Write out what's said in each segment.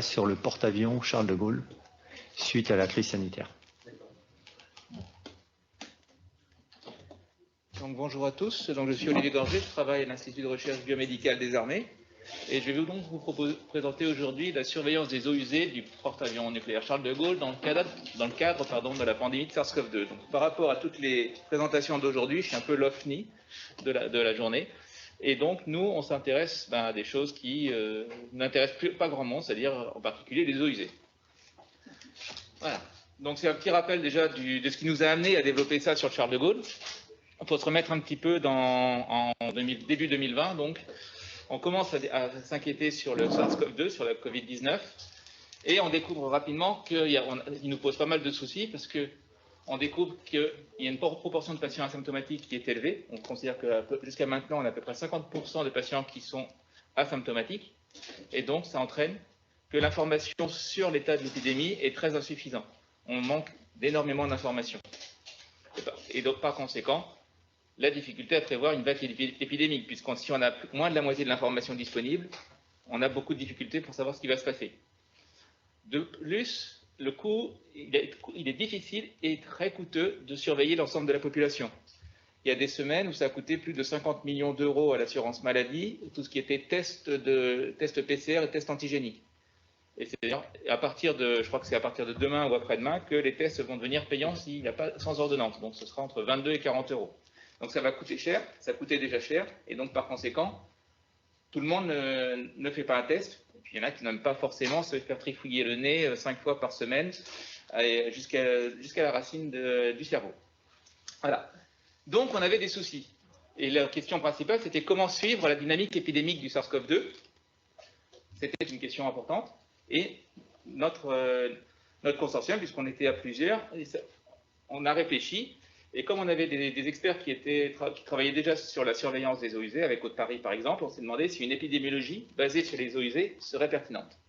sur le porte-avions Charles de Gaulle suite à la crise sanitaire. Donc, bonjour à tous, je suis Olivier Gorgé, je travaille à l'Institut de recherche biomédicale des armées et je vais donc vous présenter aujourd'hui la surveillance des eaux usées du porte-avions nucléaire Charles de Gaulle dans le cadre de la pandémie de SARS-CoV-2. Donc, par rapport à toutes les présentations d'aujourd'hui, je suis un peu l'OFNI de la journée. Et donc, nous, on s'intéresse à des choses qui n'intéressent pas grand monde, c'est-à-dire en particulier les eaux usées. Voilà. Donc, c'est un petit rappel déjà de ce qui nous a amené à développer ça sur le Charles de Gaulle. Il faut se remettre un petit peu début 2020. Donc, on commence à s'inquiéter sur le SARS-CoV-2, sur la Covid-19. Et on découvre rapidement qu'il nous pose pas mal de soucis parce que on découvre qu'il y a une proportion de patients asymptomatiques qui est élevée. On considère que jusqu'à maintenant, on a à peu près 50% de patients qui sont asymptomatiques. Et donc, ça entraîne que l'information sur l'état de l'épidémie est très insuffisante. On manque d'énormément d'informations. Et donc, par conséquent, la difficulté à prévoir une vague épidémique, puisque si on a moins de la moitié de l'information disponible, on a beaucoup de difficultés pour savoir ce qui va se passer. De plus, le coût, il est difficile et très coûteux de surveiller l'ensemble de la population. Il y a des semaines où ça a coûté plus de 50 millions d'euros à l'assurance maladie, tout ce qui était tests PCR et tests antigéniques. Et c'est à partir de, je crois que c'est à partir de demain ou après-demain que les tests vont devenir payants s'il n'y a pas sans ordonnance. Donc ce sera entre 22 et 40 euros. Donc ça va coûter cher, ça coûtait déjà cher, et donc par conséquent, tout le monde ne fait pas un test. Et puis il y en a qui n'aiment pas forcément se faire trifouiller le nez 5 fois par semaine jusqu'à la racine du cerveau. Voilà. Donc on avait des soucis. Et la question principale, c'était comment suivre la dynamique épidémique du SARS-CoV-2. C'était une question importante. Et notre consortium, puisqu'on était à plusieurs, on a réfléchi. Et comme on avait des experts qui travaillaient déjà sur la surveillance des eaux usées, avec Haute-Paris par exemple, on s'est demandé si une épidémiologie basée sur les eaux usées serait pertinente.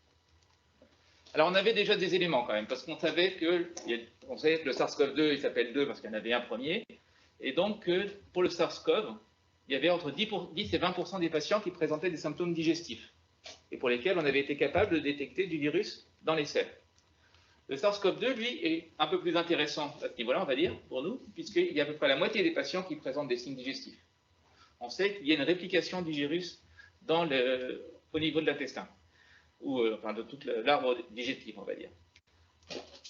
Alors on avait déjà des éléments quand même, parce qu'on savait que le SARS-CoV-2, il s'appelle 2 parce qu'il y en avait un premier, et donc pour le SARS-CoV, il y avait entre 10 et 20% des patients qui présentaient des symptômes digestifs, et pour lesquels on avait été capable de détecter du virus dans les selles. Le SARS-CoV-2, lui, est un peu plus intéressant à ce niveau-là, on va dire, pour nous, puisqu'il y a à peu près la moitié des patients qui présentent des signes digestifs. On sait qu'il y a une réplication du virus au niveau de l'intestin, ou de toute l'arbre digestif, on va dire.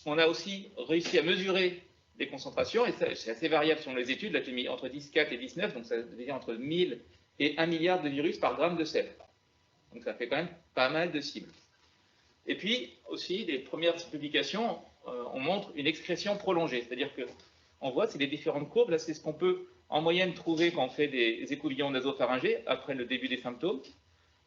On a aussi réussi à mesurer les concentrations, et c'est assez variable selon les études, là j'ai mis entre 10,4 et 19, donc ça veut dire entre 1000 et 1 milliard de virus par gramme de sel. Donc ça fait quand même pas mal de cibles. Et puis aussi, les premières publications, on montre une excrétion prolongée, c'est-à-dire qu'on voit, c'est les différentes courbes, là c'est ce qu'on peut en moyenne trouver quand on fait des écouvillons nasopharyngés après le début des symptômes,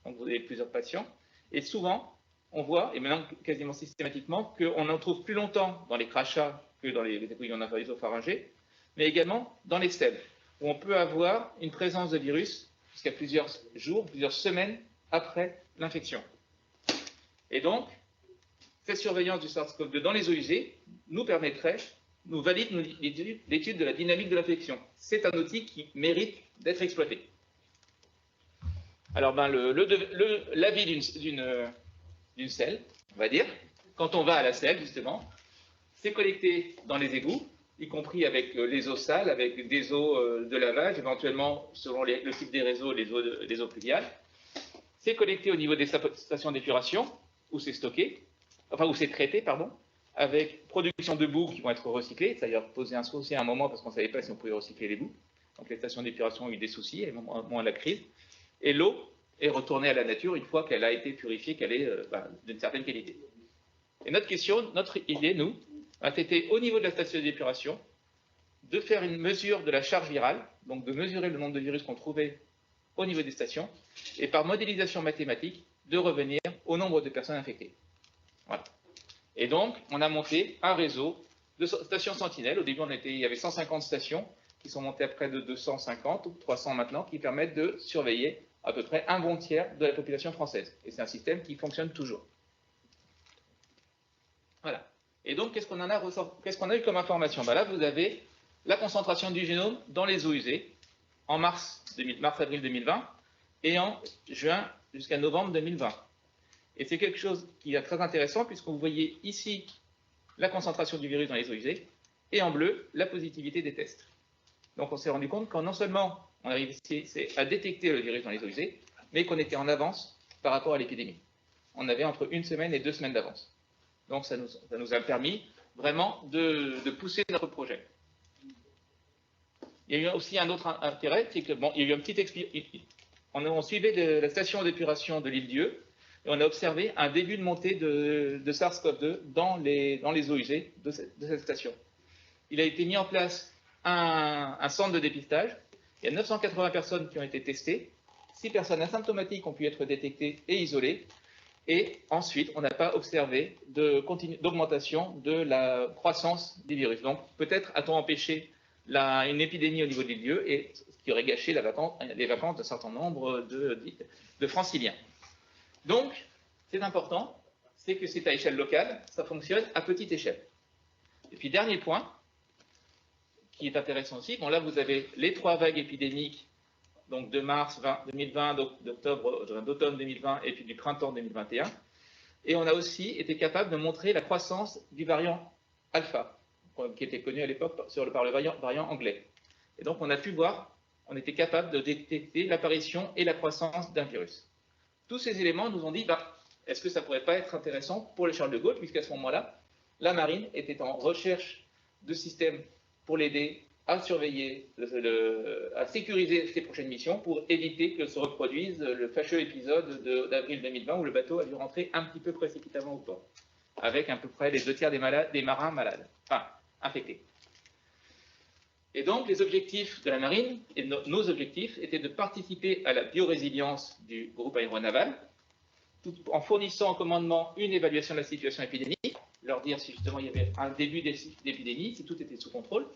donc vous avez plusieurs patients, et souvent, on voit, et maintenant quasiment systématiquement, qu'on en trouve plus longtemps dans les crachats que dans les écouvillons nasopharyngés, mais également dans les selles, où on peut avoir une présence de virus jusqu'à plusieurs jours, plusieurs semaines après l'infection. Et donc, cette surveillance du SARS-CoV-2 dans les eaux usées nous valide l'étude de la dynamique de l'infection. C'est un outil qui mérite d'être exploité. Alors, l'avis d'une selle, on va dire, quand on va à la selle, justement, c'est collecté dans les égouts, y compris avec les eaux sales, avec des eaux de lavage, éventuellement, selon le type des réseaux, les eaux pluviales. C'est collecté au niveau des stations d'épuration, où c'est stocké, enfin où c'est traité, pardon, avec production de boues qui vont être recyclées. Ça a d'ailleurs posé un souci à un moment parce qu'on ne savait pas si on pouvait recycler les boues. Donc les stations d'épuration ont eu des soucis, au moins la crise. Et l'eau est retournée à la nature une fois qu'elle a été purifiée, qu'elle est d'une certaine qualité. Et notre idée, nous, a été au niveau de la station d'épuration de faire une mesure de la charge virale, donc de mesurer le nombre de virus qu'on trouvait au niveau des stations, et par modélisation mathématique, de revenir au nombre de personnes infectées. Voilà. Et donc, on a monté un réseau de stations sentinelles. Au début, il y avait 150 stations qui sont montées à près de 250 ou 300 maintenant, qui permettent de surveiller à peu près un bon tiers de la population française. Et c'est un système qui fonctionne toujours. Voilà. Et donc, qu'est-ce qu'on a eu comme information? Là, vous avez la concentration du génome dans les eaux usées en mars-avril 2020 et en juin jusqu'à novembre 2020. Et c'est quelque chose qui est très intéressant, puisque vous voyez ici la concentration du virus dans les eaux usées, et en bleu, la positivité des tests. Donc on s'est rendu compte qu'en non seulement on arrive ici à détecter le virus dans les eaux usées, mais qu'on était en avance par rapport à l'épidémie. On avait entre 1 semaine et 2 semaines d'avance. Donc ça nous a permis vraiment de pousser notre projet. Il y a eu aussi un autre intérêt, c'est que il y a eu un petit on suivait la station d'épuration de l'île Dieu, et on a observé un début de montée de SARS-CoV-2 dans les eaux usées de cette station. Il a été mis en place un centre de dépistage. Il y a 980 personnes qui ont été testées. 6 personnes asymptomatiques ont pu être détectées et isolées. Et ensuite, on n'a pas observé d'augmentation de la croissance des virus. Donc, peut-être a-t-on empêché une épidémie au niveau de l'île Dieu, et ce qui aurait gâché les vacances d'un certain nombre de franciliens. Donc, c'est important, c'est que c'est à échelle locale, ça fonctionne à petite échelle. Et puis, dernier point, qui est intéressant aussi, bon là, vous avez les 3 vagues épidémiques, donc de mars 2020, d'automne 2020 et puis du printemps 2021. Et on a aussi été capable de montrer la croissance du variant alpha, qui était connu à l'époque par le variant anglais. Et donc on a pu voir, on était capable de détecter l'apparition et la croissance d'un virus. Tous ces éléments nous ont dit, est-ce que ça ne pourrait pas être intéressant pour le Charles de Gaulle, puisqu'à ce moment-là, la marine était en recherche de systèmes pour l'aider à surveiller, à sécuriser ses prochaines missions pour éviter que se reproduise le fâcheux épisode d'avril 2020 où le bateau a dû rentrer un petit peu précipitamment au port, avec à peu près les 2 tiers des marins malades, enfin infectés. Et donc les objectifs de la marine, et nos objectifs, étaient de participer à la biorésilience du groupe aéronaval, tout en fournissant au commandement une évaluation de la situation épidémique, leur dire si justement il y avait un début d'épidémie, si tout était sous contrôle,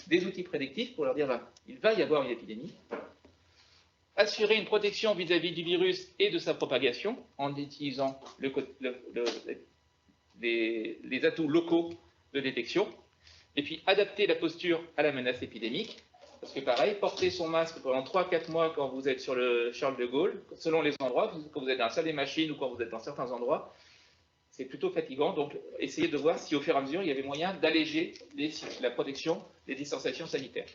des outils prédictifs pour leur dire il va y avoir une épidémie, assurer une protection vis-à-vis du virus et de sa propagation en utilisant les atouts locaux de détection, et puis adapter la posture à la menace épidémique, parce que pareil, porter son masque pendant 3-4 mois quand vous êtes sur le Charles de Gaulle, selon les endroits, quand vous êtes dans la salle des machines ou quand vous êtes dans certains endroits, c'est plutôt fatigant, donc essayez de voir si au fur et à mesure il y avait moyen d'alléger la protection des distanciations sanitaires.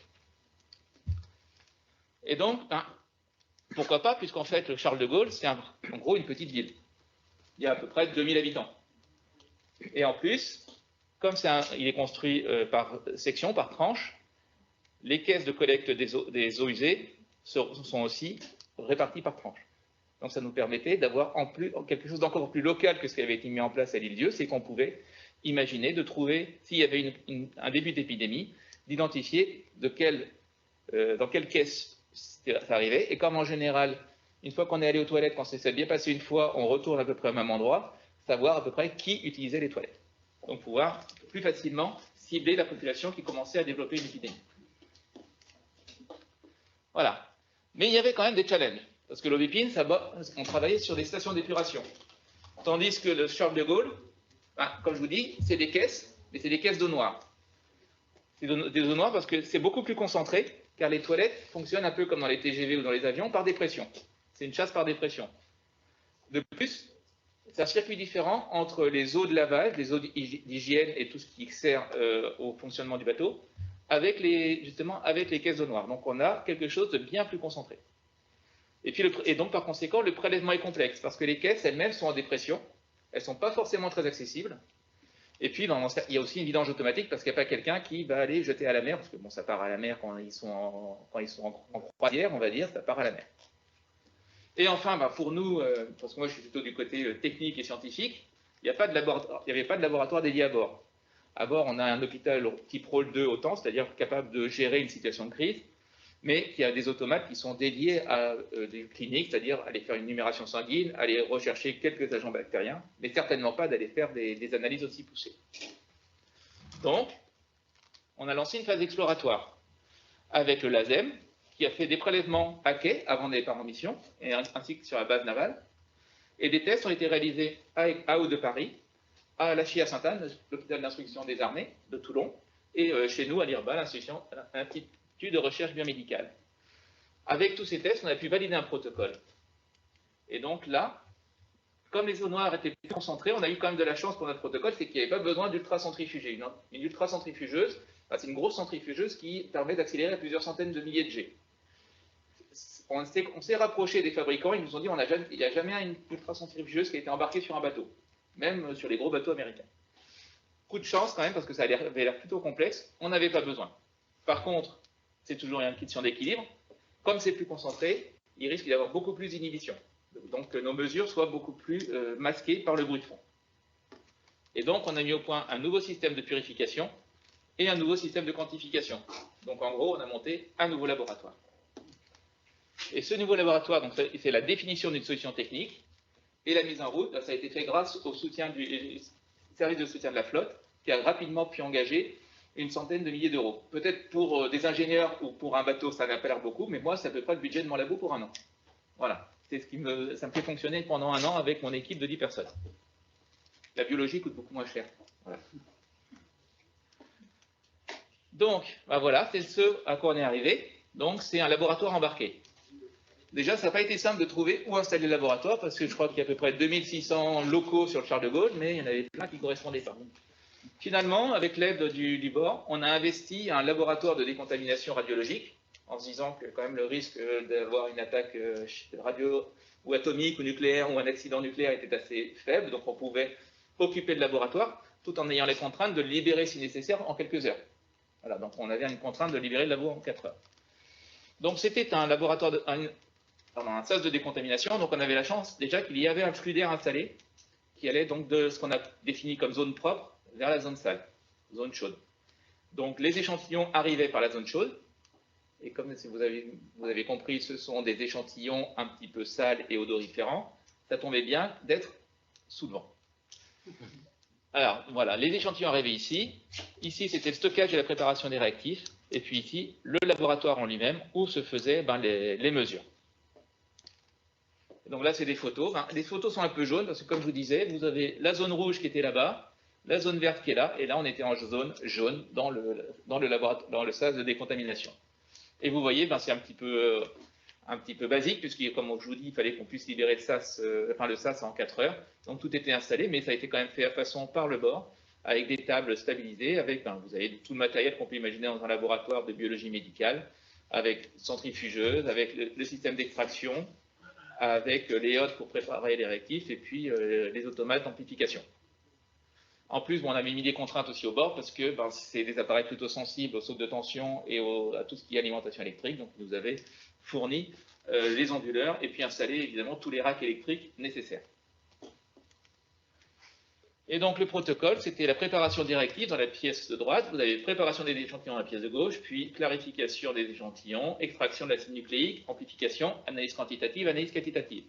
Et donc, pourquoi pas, puisqu'en fait le Charles de Gaulle, c'est en gros une petite ville. Il y a à peu près 2000 habitants. Et en plus, comme il est construit par section, par tranche, les caisses de collecte des eaux usées sont aussi réparties par tranche. Donc ça nous permettait d'avoir quelque chose d'encore plus local que ce qui avait été mis en place à l'île Dieu, c'est qu'on pouvait imaginer de trouver, s'il y avait un début d'épidémie, d'identifier dans quelle caisse ça arrivait. Et comme en général, une fois qu'on est allé aux toilettes, quand ça s'est bien passé une fois, on retourne à peu près au même endroit, savoir à peu près qui utilisait les toilettes. Donc pouvoir plus facilement cibler la population qui commençait à développer une épidémie. Voilà. Mais il y avait quand même des challenges. Parce que l'OVIPIN, on travaillait sur des stations d'épuration. Tandis que le Charles de Gaulle, comme je vous dis, c'est des caisses, mais c'est des caisses d'eau noire. C'est des eaux noires parce que c'est beaucoup plus concentré, car les toilettes fonctionnent un peu comme dans les TGV ou dans les avions, par dépression. C'est une chasse par dépression. De plus, c'est un circuit différent entre les eaux de lavage, les eaux d'hygiène et tout ce qui sert au fonctionnement du bateau, justement avec les caisses d'eau noire. Donc on a quelque chose de bien plus concentré. Et donc, par conséquent, le prélèvement est complexe, parce que les caisses elles-mêmes sont en dépression, elles ne sont pas forcément très accessibles. Et puis, il y a aussi une vidange automatique, parce qu'il n'y a pas quelqu'un qui va aller jeter à la mer, parce que bon, ça part à la mer quand ils sont en croisière, on va dire, ça part à la mer. Et enfin, pour nous, parce que moi je suis plutôt du côté technique et scientifique, il n'y avait pas de laboratoire dédié à bord. À bord, on a un hôpital type rôle 2 autant, c'est-à-dire capable de gérer une situation de crise, mais qui a des automates qui sont dédiés à des cliniques, c'est-à-dire aller faire une numération sanguine, aller rechercher quelques agents bactériens, mais certainement pas d'aller faire des analyses aussi poussées. Donc, on a lancé une phase exploratoire avec le LASEM, qui a fait des prélèvements à quai avant de départ en mission, ainsi que sur la base navale, et des tests ont été réalisés à Haut de Paris, à la CIA Sainte-Anne, l'hôpital d'instruction des armées de Toulon, et chez nous à l'IRBA, l'Institut de recherche biomédicale. Avec tous ces tests, on a pu valider un protocole. Et donc là, comme les eaux noires étaient plus concentrées, on a eu quand même de la chance pour notre protocole, c'est qu'il n'y avait pas besoin d'ultracentrifuger. Une ultracentrifugeuse, c'est une grosse centrifugeuse qui permet d'accélérer à plusieurs centaines de milliers de G. On s'est rapproché des fabricants, ils nous ont dit il n'y a jamais une ultracentrifugeuse qui a été embarquée sur un bateau, même sur les gros bateaux américains. Coup de chance quand même, parce que ça avait l'air plutôt complexe, on n'avait pas besoin. Par contre, c'est toujours une question d'équilibre. Comme c'est plus concentré, il risque d'y avoir beaucoup plus d'inhibition. Donc que nos mesures soient beaucoup plus masquées par le bruit de fond. Et donc on a mis au point un nouveau système de purification et un nouveau système de quantification. Donc en gros, on a monté un nouveau laboratoire. Et ce nouveau laboratoire, c'est la définition d'une solution technique et la mise en route, ça a été fait grâce au soutien du service de soutien de la flotte, qui a rapidement pu engager une centaine de milliers d'euros. Peut-être pour des ingénieurs ou pour un bateau, ça n'a pas l'air beaucoup, mais moi, c'est à peu près le budget de mon labo pour un an. Voilà, ça me fait fonctionner pendant un an avec mon équipe de 10 personnes. La biologie coûte beaucoup moins cher. Voilà. Donc, voilà, c'est ce à quoi on est arrivé. Donc, c'est un laboratoire embarqué. Déjà, ça n'a pas été simple de trouver où installer le laboratoire, parce que je crois qu'il y a à peu près 2600 locaux sur le Charles de Gaulle, mais il y en avait plein qui ne correspondaient pas. Finalement, avec l'aide du bord, on a investi un laboratoire de décontamination radiologique, en se disant que quand même le risque d'avoir une attaque radio ou atomique ou nucléaire ou un accident nucléaire était assez faible, donc on pouvait occuper le laboratoire, tout en ayant les contraintes de le libérer si nécessaire en quelques heures. Voilà, donc on avait une contrainte de libérer le labo en 4 heures. Donc c'était un laboratoire, un sas de décontamination, donc on avait la chance déjà qu'il y avait un flux d'air installé qui allait donc de ce qu'on a défini comme zone propre vers la zone sale, zone chaude. Donc les échantillons arrivaient par la zone chaude, et comme vous avez compris, ce sont des échantillons un petit peu sales et odoriférants, ça tombait bien d'être sous le vent. Alors voilà, les échantillons arrivaient ici. Ici, c'était le stockage et la préparation des réactifs, et puis ici, le laboratoire en lui-même, où se faisaient les mesures. Donc là, c'est des photos. Les photos sont un peu jaunes, parce que comme je vous disais, vous avez la zone rouge qui était là-bas, la zone verte qui est là, et là, on était en zone jaune dans le sas de décontamination. Et vous voyez, c'est un petit peu basique, puisque, comme je vous dis, il fallait qu'on puisse libérer le sas en 4 heures. Donc tout était installé, mais ça a été quand même fait à façon par le bord, avec des tables stabilisées, avec, vous avez tout le matériel qu'on peut imaginer dans un laboratoire de biologie médicale, avec centrifugeuse, avec le système d'extraction, avec les hottes pour préparer les réactifs, et puis les automates d'amplification. En plus, on avait mis des contraintes aussi au bord, parce que c'est des appareils plutôt sensibles aux sautes de tension et à tout ce qui est alimentation électrique, donc ils nous avaient fourni les onduleurs, et puis installé évidemment tous les racks électriques nécessaires. Et donc le protocole, c'était la préparation des réactifs dans la pièce de droite, vous avez préparation des échantillons dans la pièce de gauche, puis clarification des échantillons, extraction de l'acide nucléique, amplification, analyse quantitative, analyse qualitative,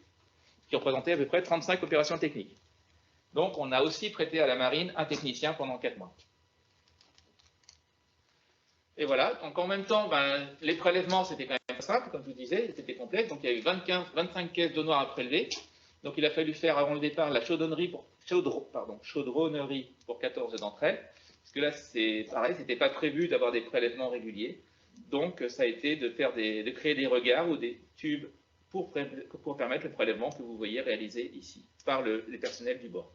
qui représentait à peu près 35 opérations techniques. Donc on a aussi prêté à la marine un technicien pendant 4 mois. Et voilà, donc en même temps, les prélèvements, c'était quand même simple, comme je vous disais, c'était complexe, donc il y a eu 25 caisses d'eau noire à prélever. Donc il a fallu faire avant le départ la chaudronnerie pour 14 d'entre elles, parce que là c'est pareil, c'était pas prévu d'avoir des prélèvements réguliers, donc ça a été de créer des regards ou des tubes pour permettre le prélèvement que vous voyez réalisé ici par les personnels du bord.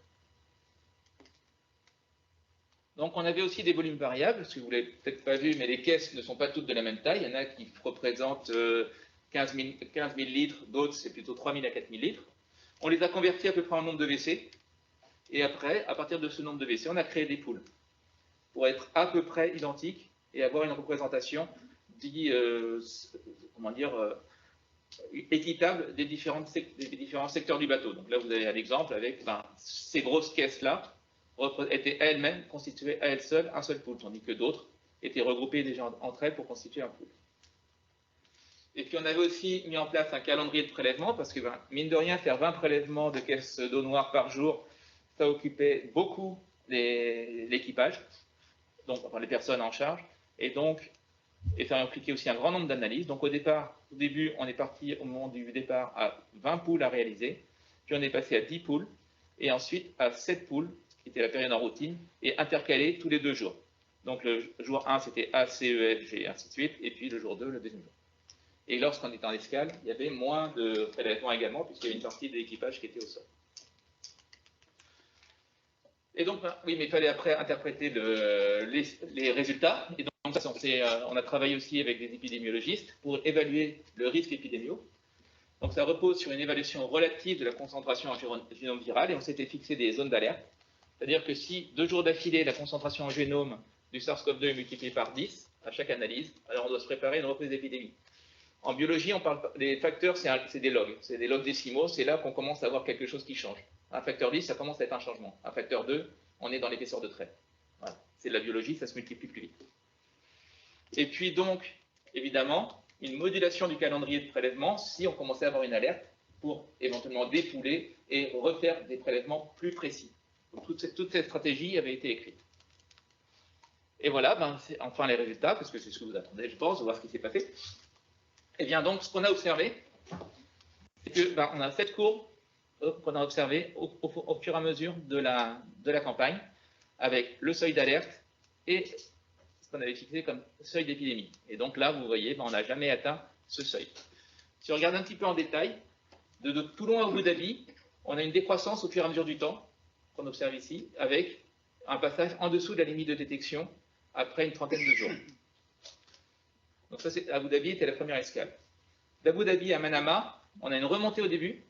Donc on avait aussi des volumes variables, ce que vous ne l'avez peut-être pas vu, mais les caisses ne sont pas toutes de la même taille. Il y en a qui représentent 15 000 litres, d'autres c'est plutôt 3 000 à 4 000 litres. On les a convertis à peu près en nombre de WC, et après, à partir de ce nombre de WC, on a créé des poules, pour être à peu près identiques et avoir une représentation équitable des différents secteurs du bateau. Donc là vous avez un exemple avec ces grosses caisses-là, étaient elles-mêmes constituées à elles seules un seul pool, tandis que d'autres étaient regroupées déjà entre elles pour constituer un pool. Et puis on avait aussi mis en place un calendrier de prélèvement, parce que mine de rien, faire 20 prélèvements de caisses d'eau noire par jour, ça occupait beaucoup l'équipage, donc les personnes en charge, et ça impliquait aussi un grand nombre d'analyses. Donc au début, on est parti au moment du départ à 20 poules à réaliser, puis on est passé à 10 poules, et ensuite à 7 poules, qui était la période en routine, et intercalées tous les 2 jours. Donc le jour 1, c'était A, C, E, F, G, et ainsi de suite, et puis le jour 2, le deuxième jour. Et lorsqu'on était en escale, il y avait moins de prélèvements également, puisqu'il y avait une partie de l'équipage qui était au sol. Et donc, oui, mais il fallait après interpréter les résultats. Et donc, on a travaillé aussi avec des épidémiologistes pour évaluer le risque épidémique. Donc, ça repose sur une évaluation relative de la concentration en génome viral et on s'était fixé des zones d'alerte. C'est-à-dire que si 2 jours d'affilée, la concentration en génome du SARS-CoV-2 est multipliée par 10 à chaque analyse, alors on doit se préparer à une reprise d'épidémie. En biologie, on parle des facteurs, c'est des logs décimaux, c'est là qu'on commence à voir quelque chose qui change. Un facteur 10, ça commence à être un changement. Un facteur 2, on est dans l'épaisseur de trait. Voilà. C'est de la biologie, ça se multiplie plus vite. Et puis donc, évidemment, une modulation du calendrier de prélèvement si on commençait à avoir une alerte pour éventuellement dépouler et refaire des prélèvements plus précis. Donc, toute cette stratégie avait été écrite. Et voilà, c'est enfin les résultats, parce que c'est ce que vous attendez, je pense, de voir ce qui s'est passé. Et bien donc, ce qu'on a observé, c'est que on a cette courbe qu'on a observée au fur et à mesure de la campagne, avec le seuil d'alerte et ce qu'on avait fixé comme seuil d'épidémie. Et donc là, vous voyez, on n'a jamais atteint ce seuil. Si on regarde un petit peu en détail, de Toulon à Abu Dhabi, on a une décroissance au fur et à mesure du temps, qu'on observe ici, avec un passage en dessous de la limite de détection après une trentaine de jours. Donc ça, Abu Dhabi était la première escale. D'Abu Dhabi à Manama, on a une remontée au début,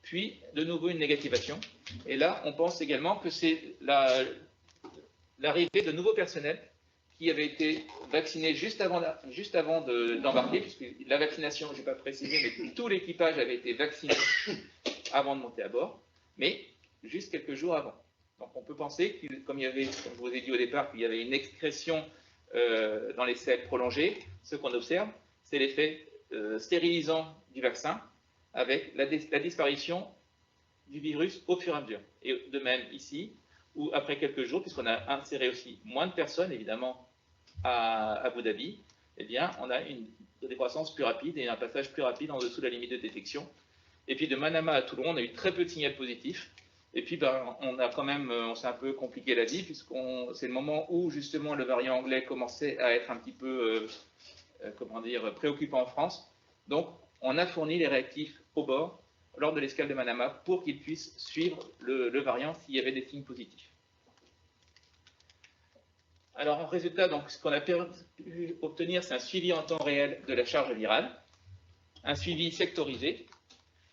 puis de nouveau une négativation. Et là, on pense également que c'est l'arrivée de nouveaux personnels qui avaient été vaccinés juste avant d'embarquer, puisque la vaccination, je n'ai pas précisé, mais tout l'équipage avait été vacciné avant de monter à bord, mais juste quelques jours avant. Donc on peut penser que, comme il y avait, comme je vous ai dit au départ, qu'il y avait une excrétion dans les selles prolongées, ce qu'on observe, c'est l'effet stérilisant du vaccin avec la disparition du virus au fur et à mesure. Et de même ici, où après quelques jours, puisqu'on a inséré aussi moins de personnes, évidemment, à Abu Dhabi, eh bien, on a une décroissance plus rapide et un passage plus rapide en dessous de la limite de détection. Et puis de Manama à Toulon, on a eu très peu de signaux positifs. Et puis, on s'est un peu compliqué la vie, puisque c'est le moment où, justement, le variant anglais commençait à être un petit peu, préoccupant en France. Donc, on a fourni les réactifs au bord lors de l'escale de Manama pour qu'ils puissent suivre le variant s'il y avait des signes positifs. Alors, en résultat, donc, ce qu'on a pu obtenir, c'est un suivi en temps réel de la charge virale, un suivi sectorisé,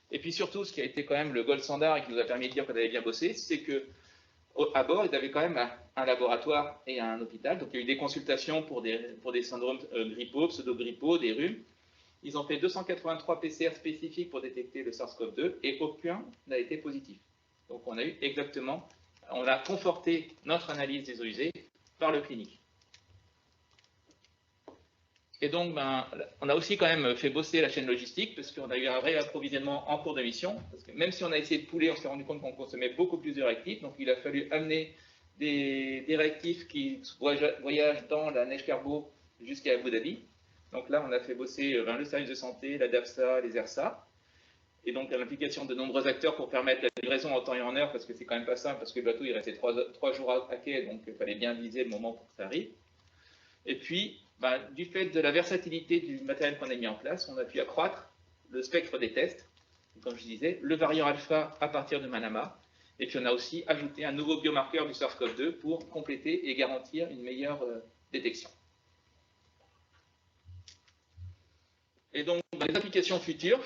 et puis surtout, ce qui a été quand même le gold standard et qui nous a permis de dire qu'on avait bien bossé, c'est qu'à bord, ils avaient quand même un laboratoire et un hôpital. Donc, il y a eu des consultations pour des syndromes grippaux, pseudo-grippaux, des rhumes. Ils ont fait 283 PCR spécifiques pour détecter le SARS-CoV-2 et aucun n'a été positif. Donc, on a conforté notre analyse des eaux usées par le clinique. Et donc, on a aussi quand même fait bosser la chaîne logistique, parce qu'on a eu un réapprovisionnement en cours de mission. Parce que même si on a essayé de pouler, on s'est rendu compte qu'on consommait beaucoup plus de réactifs. Donc, il a fallu amener des réactifs qui voyagent dans la neige carbo jusqu'à Abu Dhabi. Donc là, on a fait bosser le service de santé, la DAFSA, les ERSA. Et donc, l'implication de nombreux acteurs pour permettre la livraison en temps et en heure, parce que c'est quand même pas simple, parce que le bateau, il restait 3 jours à quai, donc il fallait bien viser le moment pour que ça arrive. Et puis, du fait de la versatilité du matériel qu'on a mis en place, on a pu accroître le spectre des tests. Comme je disais, le variant alpha à partir de Manama. Et puis, on a aussi ajouté un nouveau biomarqueur du SARS-CoV-2 pour compléter et garantir une meilleure détection. Et donc, dans les applications futures,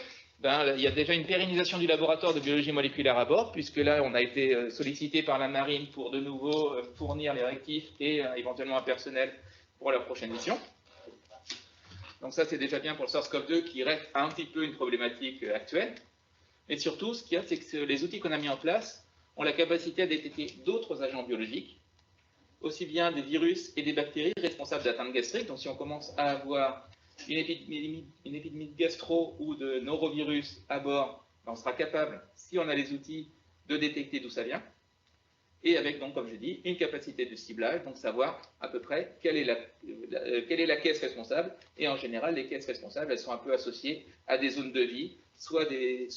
il y a déjà une pérennisation du laboratoire de biologie moléculaire à bord, puisque là, on a été sollicité par la marine pour de nouveau fournir les réactifs et éventuellement un personnel pour la prochaine mission. Donc ça, c'est déjà bien pour le SARS-CoV-2 qui reste un petit peu une problématique actuelle. Et surtout, ce qu'il y a, c'est que les outils qu'on a mis en place ont la capacité à détecter d'autres agents biologiques, aussi bien des virus et des bactéries responsables d'atteintes gastriques. Donc si on commence à avoir une épidémie de gastro ou de norovirus à bord, on sera capable, si on a les outils, de détecter d'où ça vient. Et avec, donc, comme je dis, une capacité de ciblage, donc savoir à peu près quelle est la caisse responsable. Et en général, les caisses responsables, elles sont un peu associées à des zones de vie, soit des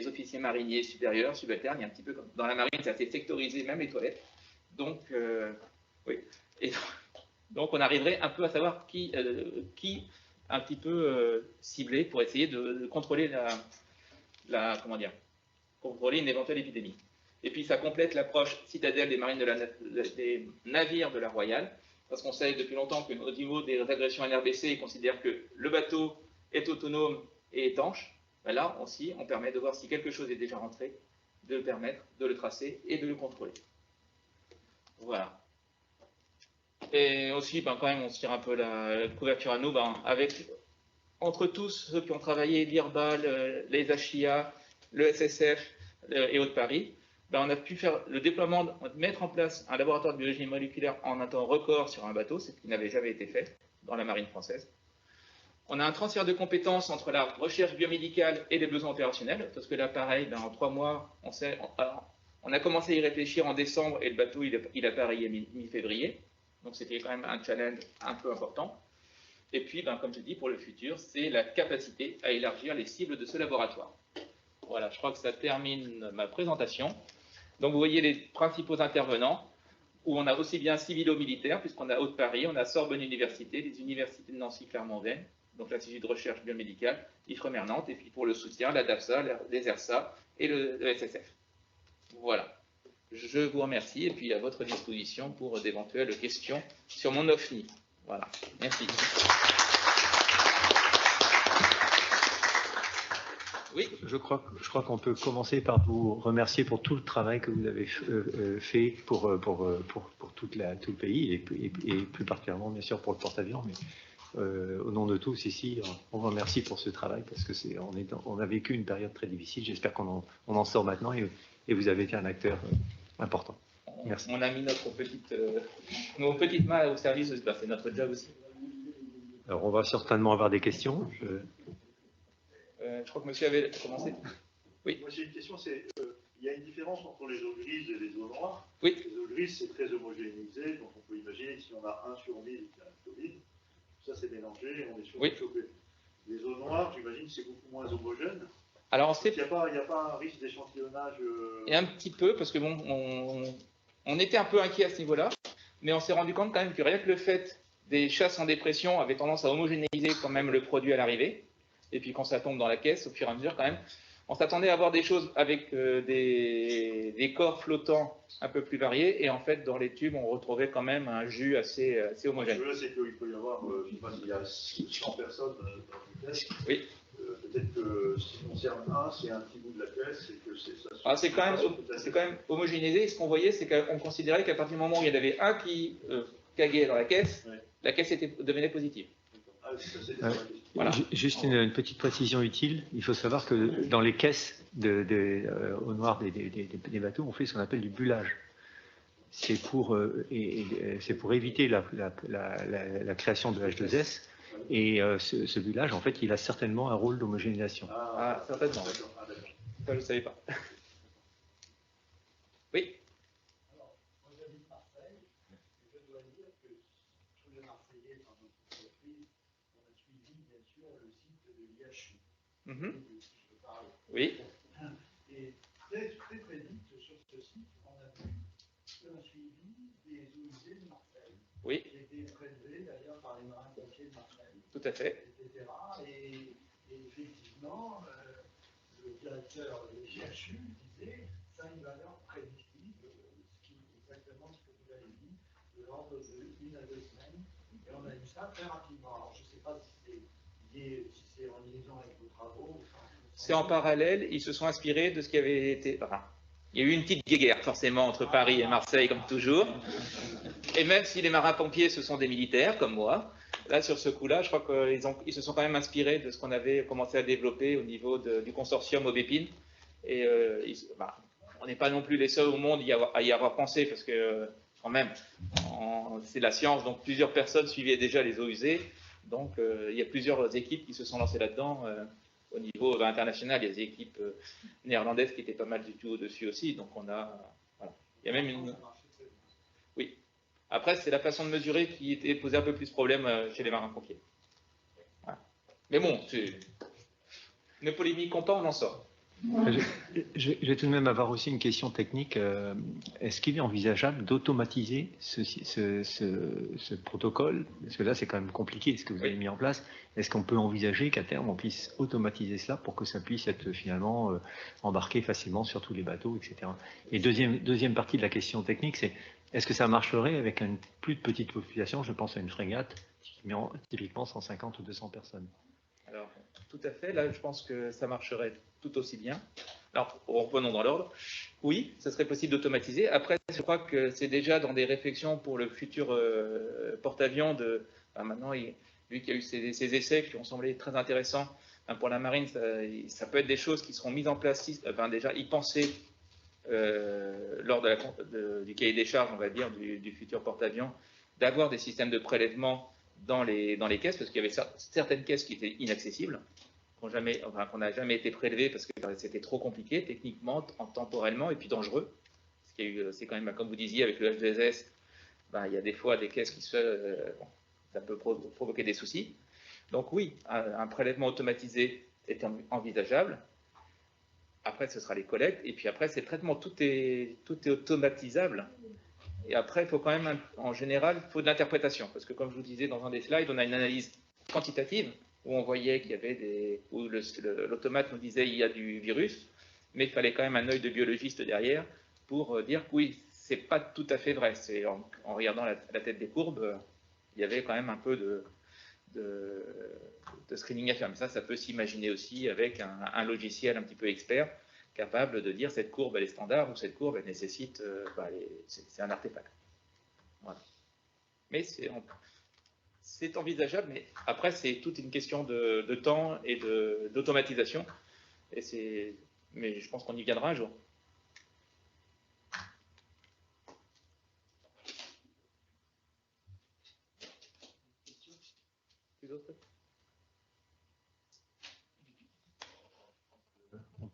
officiers mariniers supérieurs, subalternes, il y a un petit peu comme dans la marine, c'est assez sectorisé, même les toilettes. Donc, oui. Et donc, on arriverait un peu à savoir qui un petit peu ciblé pour essayer de contrôler contrôler une éventuelle épidémie. Et puis ça complète l'approche citadelle des marines des navires de la Royale, parce qu'on sait depuis longtemps qu'au niveau des agressions NRBC, ils considèrent que le bateau est autonome et étanche. Ben là aussi, on permet de voir si quelque chose est déjà rentré, de permettre de le tracer et de le contrôler. Voilà. Et aussi, ben, quand même, on se tire un peu la couverture à nous, ben, entre tous ceux qui ont travaillé, l'IRBA, les HIA, le SSF et Haute-Paris, ben, on a pu faire le déploiement, mettre en place un laboratoire de biologie moléculaire en un temps record sur un bateau, ce qui n'avait jamais été fait dans la marine française. On a un transfert de compétences entre la recherche biomédicale et les besoins opérationnels, parce que là, pareil, ben, en 3 mois, on a commencé à y réfléchir en décembre et le bateau, il a pareillé mi-février. Donc, c'était quand même un challenge un peu important. Et puis, ben, comme je dis, pour le futur, c'est la capacité à élargir les cibles de ce laboratoire. Voilà, je crois que ça termine ma présentation. Donc, vous voyez les principaux intervenants, où on a aussi bien civilo-militaire, puisqu'on a Haute-Paris, on a Sorbonne Université, les universités de Nancy, Clermont-Venne, donc l'Institut de recherche biomédicale, l'IFREMER Nantes, et puis pour le soutien, la DAFSA, les ERSA et le SSF. Voilà. Je vous remercie, et puis à votre disposition pour d'éventuelles questions sur mon OFNI. Voilà. Merci. Oui. Je crois qu'on peut commencer par vous remercier pour tout le travail que vous avez fait pour tout le pays et plus particulièrement bien sûr pour le porte-avions. Mais au nom de tous ici, on vous remercie pour ce travail parce que on a vécu une période très difficile. J'espère qu'on en sort maintenant et vous avez été un acteur important. Merci. On a mis nos petites mains au service, c'est notre job aussi. Alors on va certainement avoir des questions. Je crois que monsieur avait commencé. Oui. Moi j'ai une question, il y a une différence entre les eaux grises et les eaux noires. Oui. Les eaux grises c'est très homogénéisé, donc on peut imaginer que si on a 1 sur 1000 qui a un Covid, ça c'est mélangé, on est sûr de choper. Les eaux noires, j'imagine que c'est beaucoup moins homogène. Alors il n'y a pas un risque d'échantillonnage Et un petit peu, parce que bon, on était un peu inquiet à ce niveau-là, mais on s'est rendu compte quand même que rien que le fait des chasses en dépression avait tendance à homogénéiser quand même le produit à l'arrivée. Et puis quand ça tombe dans la caisse, au fur et à mesure quand même, on s'attendait à avoir des choses avec des corps flottants un peu plus variés, et en fait dans les tubes on retrouvait quand même un jus assez homogène. Ce que je veux, c'est qu'il peut y avoir, je ne sais pas s'il y a 100 personnes dans une caisse. Oui. Peut-être que ce qui concerne c'est un petit bout de la caisse, et que c'est ça. Ah, c'est quand même homogénéisé, et ce qu'on voyait, c'est qu'on considérait qu'à partir du moment où il y en avait un qui caguait dans la caisse, la caisse devenait positive. Ah, ça, c'est voilà. Juste une petite précision utile. Il faut savoir que dans les caisses au noir des bateaux, on fait ce qu'on appelle du bullage. C'est pour éviter la création de H2S. Et ce bullage, en fait, il a certainement un rôle d'homogénéisation. Ah, certainement. Ça, je ne savais pas. Oui. Alors, moi j'habite Marseille, et je dois dire que tous les Marseillais, dans notre entreprise, on a suivi bien sûr le site de l'IHU. Je parle. Oui. Et très vite sur ce site, on a vu un suivi des eaux usées de Marseille. Oui. Qui étaient prélevés d'ailleurs par les marins-pompiers de Marseille. Tout à fait. Etc. Et effectivement, le directeur de l'IHU disait ça a une valeur prédictive, exactement ce que vous avez dit, de l'ordre de 1 à 2 semaines. Et on a eu ça très rapidement. Alors je ne sais pas si c'est en liaison avec vos travaux. C'est en parallèle, ils se sont inspirés de ce qui avait été. Enfin, il y a eu une petite guéguerre forcément entre Paris et Marseille, comme toujours. Et même si les marins-pompiers, ce sont des militaires, comme moi, là, sur ce coup-là, je crois qu'ils se sont quand même inspirés de ce qu'on avait commencé à développer au niveau du consortium Aubépine. Et on n'est pas non plus les seuls au monde à y avoir pensé, parce que quand même, c'est la science, donc plusieurs personnes suivaient déjà les eaux usées. Donc, il y a plusieurs équipes qui se sont lancées là-dedans. Au niveau international, il y a des équipes néerlandaises qui étaient pas mal du tout au-dessus aussi. Donc, voilà. Il y a même une... Oui. Après, c'est la façon de mesurer qui était posée un peu plus problème chez les marins-pompiers. Voilà. Mais bon, ne polémiquons pas, on en sort. Je vais tout de même avoir aussi une question technique. Est-ce qu'il est envisageable d'automatiser ce protocole? Parce que là, c'est quand même compliqué ce que vous avez mis en place. Est-ce qu'on peut envisager qu'à terme, on puisse automatiser cela pour que ça puisse être finalement embarqué facilement sur tous les bateaux, etc. Et deuxième partie de la question technique, c'est est-ce que ça marcherait avec une plus petite population? Je pense à une frégate, typiquement 150 ou 200 personnes. Alors, tout à fait. Là, je pense que ça marcherait tout aussi bien. Alors, revenons dans l'ordre. Oui, ça serait possible d'automatiser. Après, je crois que c'est déjà dans des réflexions pour le futur porte-avions de... maintenant, vu qu'il y a eu ces essais qui ont semblé très intéressants pour la marine, ça peut être des choses qui seront mises en place. Déjà, y penser lors du cahier des charges, on va dire, du futur porte-avions, d'avoir des systèmes de prélèvement dans les caisses, parce qu'il y avait certaines caisses qui étaient inaccessibles, qu'on n'a jamais été prélevées parce que c'était trop compliqué techniquement, temporellement, et puis dangereux. C'est quand même, comme vous disiez, avec le H2S, il y a des fois des caisses qui ça peut provoquer des soucis. Donc oui, un prélèvement automatisé est envisageable. Après, ce sera les collectes, et puis après, c'est le traitement. Tout est automatisable. Et après, il faut quand même, en général, il faut de l'interprétation. Parce que comme je vous disais dans un des slides, on a une analyse quantitative où on voyait qu'il y avait où l'automate nous disait il y a du virus, mais il fallait quand même un œil de biologiste derrière pour dire que oui, c'est pas tout à fait vrai. En regardant la tête des courbes, il y avait quand même un peu de screening à faire. Mais ça peut s'imaginer aussi avec un logiciel un petit peu expert capable de dire cette courbe elle est standard ou cette courbe elle nécessite, c'est un artefact. Voilà. Mais c'est envisageable, mais après c'est toute une question de temps et d'automatisation. Mais je pense qu'on y viendra un jour.